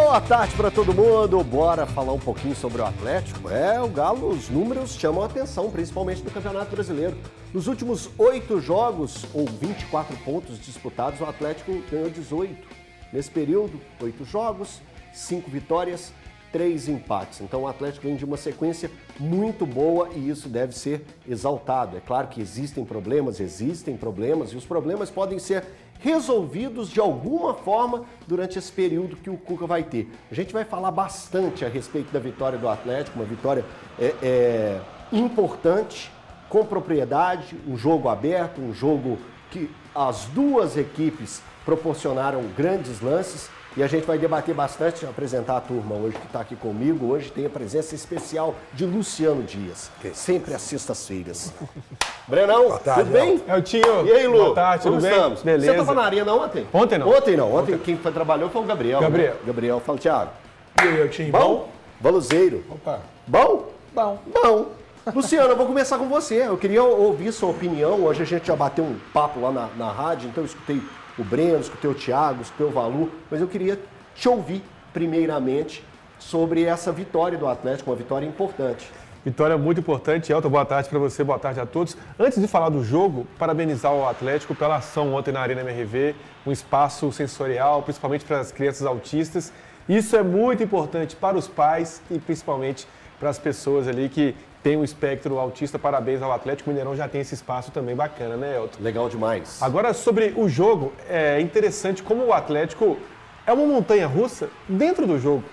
Boa tarde para todo mundo, bora falar um pouquinho sobre o Atlético. O Galo, os números chamam a atenção, principalmente no Campeonato Brasileiro. Nos últimos 8 jogos, ou 24 pontos disputados, o Atlético ganhou 18. Nesse período, 8 jogos, 5 vitórias, 3 empates. Então o Atlético vem de uma sequência muito boa e isso deve ser exaltado. É claro que existem problemas e os problemas podem ser resolvidos de alguma forma durante esse período que o Cuca vai ter. A gente vai falar bastante a respeito da vitória do Atlético, uma vitória importante, com propriedade, um jogo aberto, um jogo que as duas equipes proporcionaram grandes lances. E a gente vai debater bastante, apresentar a turma hoje que está aqui comigo. Hoje tem a presença especial de Luciano Dias, sempre às sextas-feiras. Brenão, tarde, tudo bem? É o Tio. E aí, Lu? Boa tarde, tudo bem? Estamos? Beleza. Você estava na arena ontem? Ontem não. Ontem quem trabalhou foi o Gabriel. Gabriel. Né? Gabriel, fala, Thiago. E aí, Tio? Bom? Valuzeiro. Opa. Bom? Bom. Luciano, eu vou começar com você. Eu queria ouvir sua opinião. Hoje a gente já bateu um papo lá na rádio, então eu escutei o Breno, escutei o Thiago, escutei o Valu, mas eu queria te ouvir primeiramente sobre essa vitória do Atlético, uma vitória importante. Vitória muito importante. Elton, boa tarde para você, boa tarde a todos. Antes de falar do jogo, parabenizar o Atlético pela ação ontem na Arena MRV, um espaço sensorial, principalmente para as crianças autistas. Isso é muito importante para os pais e principalmente para as pessoas ali que têm um espectro autista. Parabéns ao Atlético. O Mineirão já tem esse espaço também bacana, né, Elton? Legal demais. Agora, sobre o jogo, é interessante como o Atlético é uma montanha-russa dentro do jogo.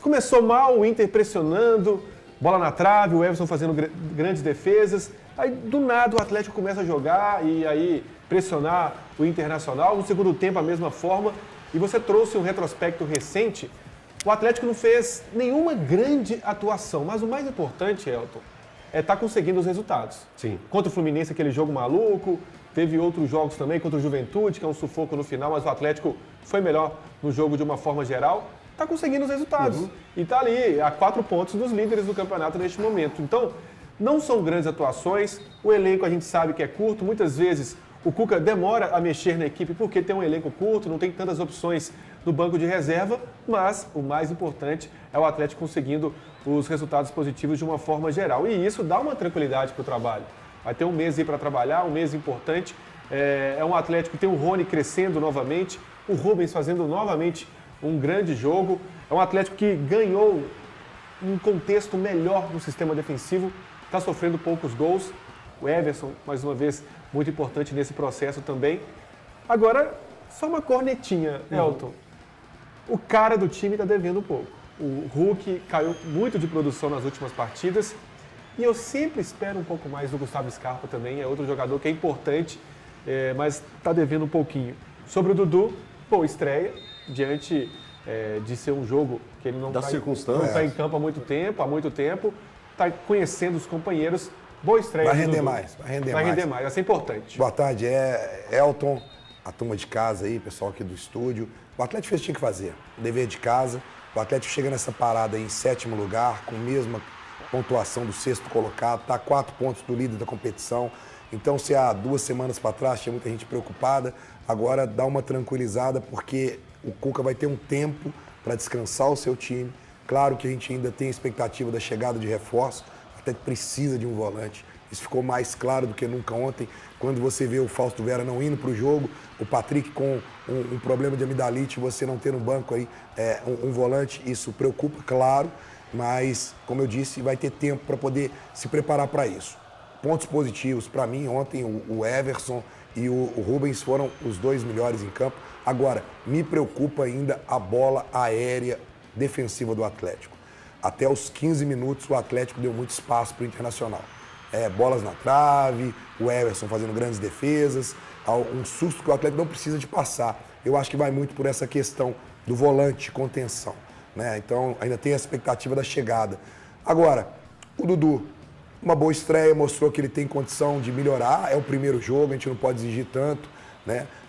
Começou mal, o Inter pressionando, bola na trave, o Everson fazendo grandes defesas. Aí, do nada, o Atlético começa a jogar e aí pressionar o Internacional. No segundo tempo, a mesma forma. E você trouxe um retrospecto recente. O Atlético não fez nenhuma grande atuação, mas o mais importante, Elton, é estar conseguindo os resultados. Sim. Contra o Fluminense, aquele jogo maluco. Teve outros jogos também, contra o Juventude, que é um sufoco no final, mas o Atlético foi melhor no jogo de uma forma geral. Está conseguindo os resultados. E está ali a 4 pontos dos líderes do campeonato neste momento. Então, não são grandes atuações. O elenco a gente sabe que é curto. Muitas vezes o Cuca demora a mexer na equipe porque tem um elenco curto, não tem tantas opções no banco de reserva. Mas o mais importante é o Atlético conseguindo os resultados positivos de uma forma geral. E isso dá uma tranquilidade para o trabalho. Vai ter um mês aí para trabalhar, um mês importante. É um Atlético que tem o Rony crescendo novamente, o Rubens fazendo novamente um grande jogo. É um Atlético que ganhou um contexto melhor no sistema defensivo, está sofrendo poucos gols. O Everson, mais uma vez, muito importante nesse processo também. Agora, só uma cornetinha, Elton. O cara do time está devendo um pouco. O Hulk caiu muito de produção nas últimas partidas. E eu sempre espero um pouco mais do Gustavo Scarpa também, é outro jogador que é importante, mas está devendo um pouquinho. Sobre o Dudu, estreia, diante de ser um jogo que ele não está em campo há muito tempo, está conhecendo os companheiros, boa estreia. Vai render mais, vai render mais, vai ser importante. Boa tarde, Elton, a turma de casa aí, pessoal aqui do estúdio. O Atlético fez o que tinha que fazer, dever de casa. O Atlético chega nessa parada aí em 7º lugar, com a mesma pontuação do 6º colocado, está a 4 pontos do líder da competição. Então, se há 2 semanas para trás tinha muita gente preocupada, agora dá uma tranquilizada, porque o Cuca vai ter um tempo para descansar o seu time. Claro que a gente ainda tem a expectativa da chegada de reforço, até precisa de um volante. Isso ficou mais claro do que nunca ontem, quando você vê o Fausto Vera não indo para o jogo, o Patrick com um problema de amidalite, você não ter no banco aí um volante, isso preocupa, claro. Mas, como eu disse, vai ter tempo para poder se preparar para isso. Pontos positivos, para mim, ontem o Everson e o Rubens foram os 2 melhores em campo. Agora, me preocupa ainda a bola aérea defensiva do Atlético. Até os 15 minutos, o Atlético deu muito espaço para o Internacional. Bolas na trave, o Everson fazendo grandes defesas, um susto que o Atlético não precisa de passar. Eu acho que vai muito por essa questão do volante, contenção. Então, ainda tem a expectativa da chegada. Agora, o Dudu, uma boa estreia, mostrou que ele tem condição de melhorar. É o primeiro jogo, a gente não pode exigir tanto,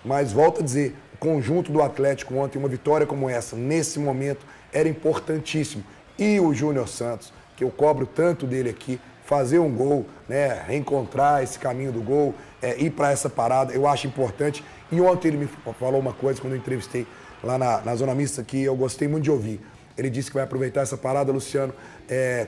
Mas, volto a dizer, o conjunto do Atlético ontem, uma vitória como essa, nesse momento, era importantíssimo. E o Júnior Santos, que eu cobro tanto dele aqui, fazer um gol, reencontrar esse caminho do gol, ir para essa parada, eu acho importante. E ontem ele me falou uma coisa, quando eu entrevistei lá na Zona Mista que eu gostei muito de ouvir. Ele disse que vai aproveitar essa parada, Luciano,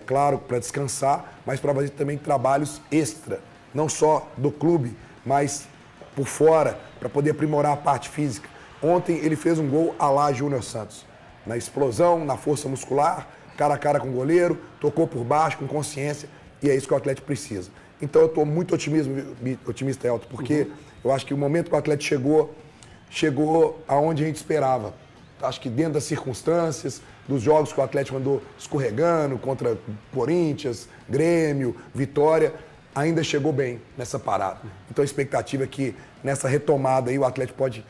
claro, para descansar, mas para fazer também trabalhos extra, não só do clube, mas por fora, para poder aprimorar a parte física. Ontem ele fez um gol à la Júnior Santos, na explosão, na força muscular, cara a cara com o goleiro, tocou por baixo, com consciência, e é isso que o Atlético precisa. Então eu estou muito otimista, Elton, porque eu acho que o momento que o Atlético chegou aonde a gente esperava. Acho que dentro das circunstâncias, dos jogos que o Atlético andou escorregando contra Corinthians, Grêmio, Vitória, ainda chegou bem nessa parada. Então a expectativa é que nessa retomada aí o Atlético pode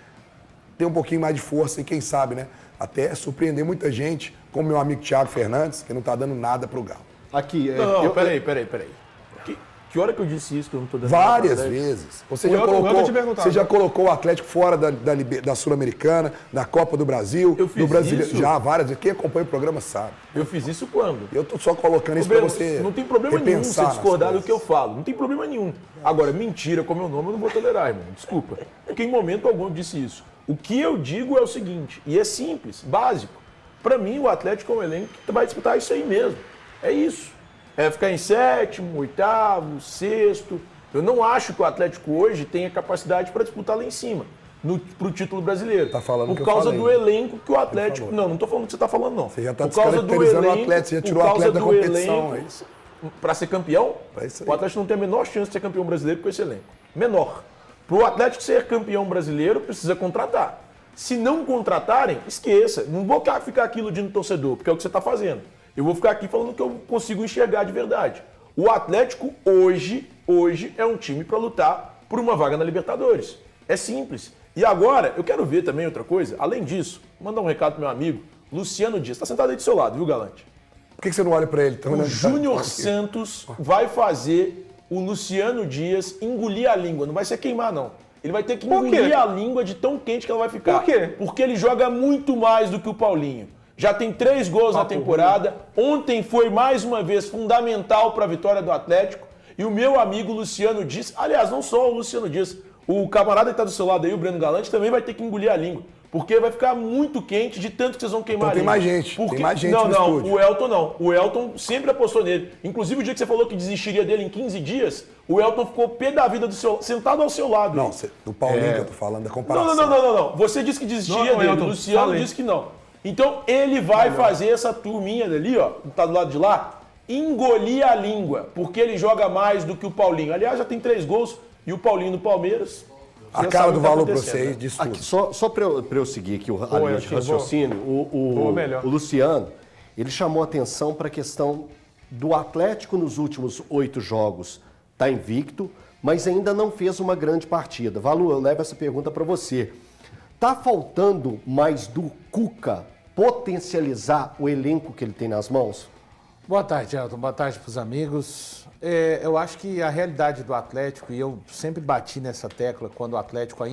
ter um pouquinho mais de força e quem sabe, né, até surpreender muita gente, como meu amigo Thiago Fernandes, que não está dando nada pro Galo. Aqui, peraí. Que hora que eu disse isso que eu não tô dando várias vezes. Você já colocou o Atlético fora da Sul-Americana, da Copa do Brasil, do Brasileiro. Já, várias vezes. Quem acompanha o programa sabe. Eu fiz isso quando? Eu tô só colocando isso para você. Não tem problema nenhum você discordar do que eu falo. Não tem problema nenhum. Agora, mentira com o meu nome eu não vou tolerar, irmão. Desculpa. Porque em momento algum eu disse isso. O que eu digo é o seguinte, e é simples, básico. Para mim, o Atlético é um elenco que vai disputar isso aí mesmo. É isso. É ficar em sétimo, oitavo, sexto. Eu não acho que o Atlético hoje tenha capacidade para disputar lá em cima, para o título brasileiro. Tá falando por causa do elenco que o Atlético... Não estou falando o que você está falando, não. Você já está descaracterizando o Atlético, você já tirou o Atlético da competição. É isso. Para ser campeão, o Atlético não tem a menor chance de ser campeão brasileiro com esse elenco. Menor. Para o Atlético ser campeão brasileiro, precisa contratar. Se não contratarem, esqueça. Não vou ficar aqui iludindo o torcedor, porque é o que você está fazendo. Eu vou ficar aqui falando que eu consigo enxergar de verdade. O Atlético hoje é um time para lutar por uma vaga na Libertadores. É simples. E agora, eu quero ver também outra coisa. Além disso, mandar um recado pro meu amigo, Luciano Dias. Está sentado aí do seu lado, viu, Galante? Por que você não olha para ele? O Júnior Santos vai fazer o Luciano Dias engolir a língua. Não vai ser queimar, não. Ele vai ter que engolir a língua de tão quente que ela vai ficar. Por quê? Porque ele joga muito mais do que o Paulinho. Já tem 3 gols na temporada. Ontem foi mais uma vez fundamental para a vitória do Atlético. E o meu amigo Luciano Dias, aliás, não só o Luciano Dias, o camarada que está do seu lado aí, o Breno Galante, também vai ter que engolir a língua. Porque vai ficar muito quente de tanto que vocês vão queimar a língua. Tem mais gente no estúdio. O Elton não. O Elton sempre apostou nele. Inclusive o dia que você falou que desistiria dele em 15 dias, o Elton ficou pé da vida sentado ao seu lado. Não, do Paulinho que eu tô falando, da comparação. Não. Você disse que desistiria dele, Elton, o Luciano disse que não. Então ele vai fazer essa turminha dali, ó, que tá do lado de lá, engolir a língua, porque ele joga mais do que o Paulinho. Aliás, já tem 3 gols e o Paulinho no Palmeiras. A cara do valor para vocês disso tudo. Aqui, só para eu seguir aqui a linha de raciocínio, o Luciano, ele chamou atenção para a questão do Atlético nos últimos 8 jogos. Está invicto, mas ainda não fez uma grande partida. Valu, eu levo essa pergunta para você. Tá faltando mais do Cuca potencializar o elenco que ele tem nas mãos? Boa tarde, Elton. Boa tarde para os amigos. Eu acho que a realidade do Atlético, e eu sempre bati nessa tecla quando o Atlético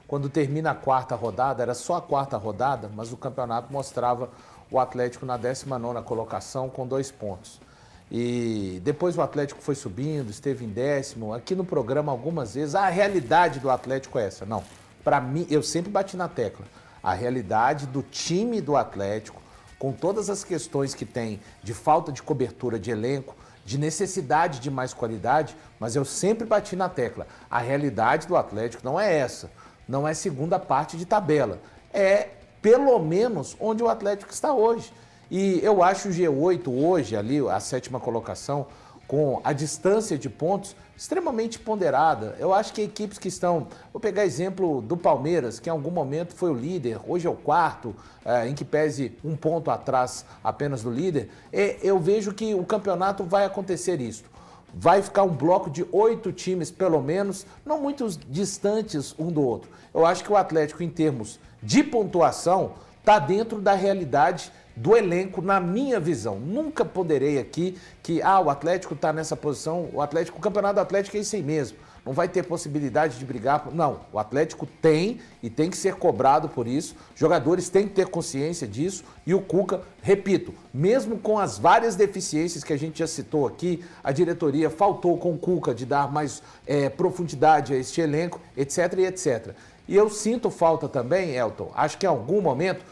quando termina a 4ª rodada, era só a 4ª rodada, mas o campeonato mostrava o Atlético na 19ª colocação com 2 pontos. E depois o Atlético foi subindo, esteve em 10º. Aqui no programa algumas vezes, a realidade do Atlético é essa. Não. Para mim, eu sempre bati na tecla. A realidade do time do Atlético, com todas as questões que tem de falta de cobertura de elenco, de necessidade de mais qualidade, mas eu sempre bati na tecla. A realidade do Atlético não é essa. Não é segunda parte de tabela. É, pelo menos, onde o Atlético está hoje. E eu acho o G8 hoje, ali, a 7ª colocação, com a distância de pontos extremamente ponderada. Eu acho que equipes que estão... Vou pegar exemplo do Palmeiras, que em algum momento foi o líder, hoje é o 4º, em que pese 1 ponto atrás apenas do líder. Eu vejo que o campeonato vai acontecer isso. Vai ficar um bloco de 8 times, pelo menos, não muito distantes um do outro. Eu acho que o Atlético, em termos de pontuação, está dentro da realidade do elenco, na minha visão. Nunca ponderei aqui que o Atlético está nessa posição, o campeonato do Atlético é isso aí mesmo. Não vai ter possibilidade de brigar. Não, o Atlético tem e tem que ser cobrado por isso. Jogadores têm que ter consciência disso. E o Cuca, repito, mesmo com as várias deficiências que a gente já citou aqui, a diretoria faltou com o Cuca de dar mais profundidade a este elenco, etc e etc. E eu sinto falta também, Elton, acho que em algum momento,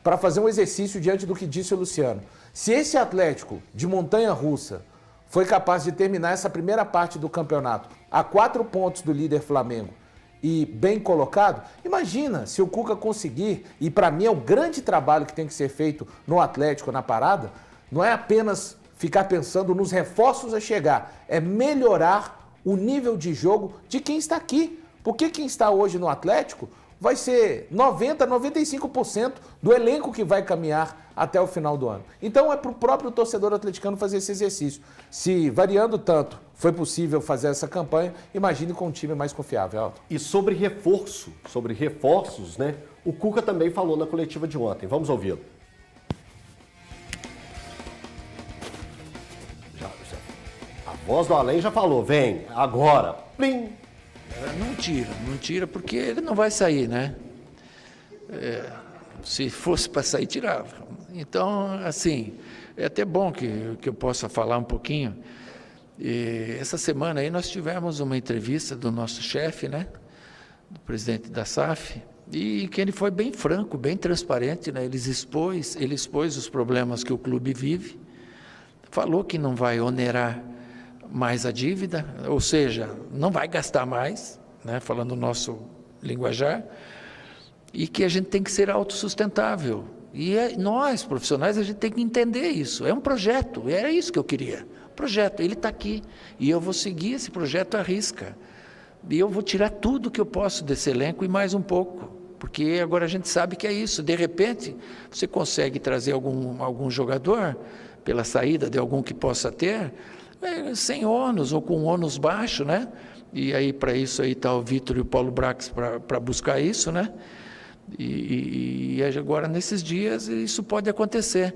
para fazer um exercício diante do que disse o Luciano. Se esse Atlético de montanha-russa foi capaz de terminar essa primeira parte do campeonato a 4 pontos do líder Flamengo e bem colocado, imagina se o Cuca conseguir, e para mim é o grande trabalho que tem que ser feito no Atlético, na parada, não é apenas ficar pensando nos reforços a chegar, é melhorar o nível de jogo de quem está aqui. Porque quem está hoje no Atlético vai ser 90%, 95% do elenco que vai caminhar até o final do ano. Então é para o próprio torcedor atleticano fazer esse exercício. Se variando tanto foi possível fazer essa campanha, imagine com um time mais confiável, Elton. E sobre reforços, né? O Cuca também falou na coletiva de ontem. Vamos ouvi-lo. A voz do além já falou, vem, agora, plim! Não tira, porque ele não vai sair, né? Se fosse para sair, tirava. Então, assim, é até bom que eu possa falar um pouquinho. Essa semana aí nós tivemos uma entrevista do nosso chefe, né? Do presidente da SAF, e que ele foi bem franco, bem transparente, né? Ele expôs os problemas que o clube vive, falou que não vai onerar mais a dívida, ou seja, não vai gastar mais, né, falando o nosso linguajar, e que a gente tem que ser autossustentável. E nós, profissionais, a gente tem que entender isso. É um projeto, era isso que eu queria. Projeto, ele está aqui, e eu vou seguir esse projeto à risca. E eu vou tirar tudo que eu posso desse elenco e mais um pouco, porque agora a gente sabe que é isso. De repente, você consegue trazer algum jogador, pela saída de algum que possa ter, sem ônus ou com ônus baixo, né? E aí para isso aí está o Vitor e o Paulo Brax para buscar isso, né? E agora nesses dias isso pode acontecer.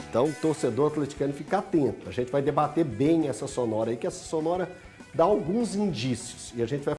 Então, o torcedor atleticano fica atento. A gente vai debater bem essa sonora aí, que essa sonora dá alguns indícios. E a gente vai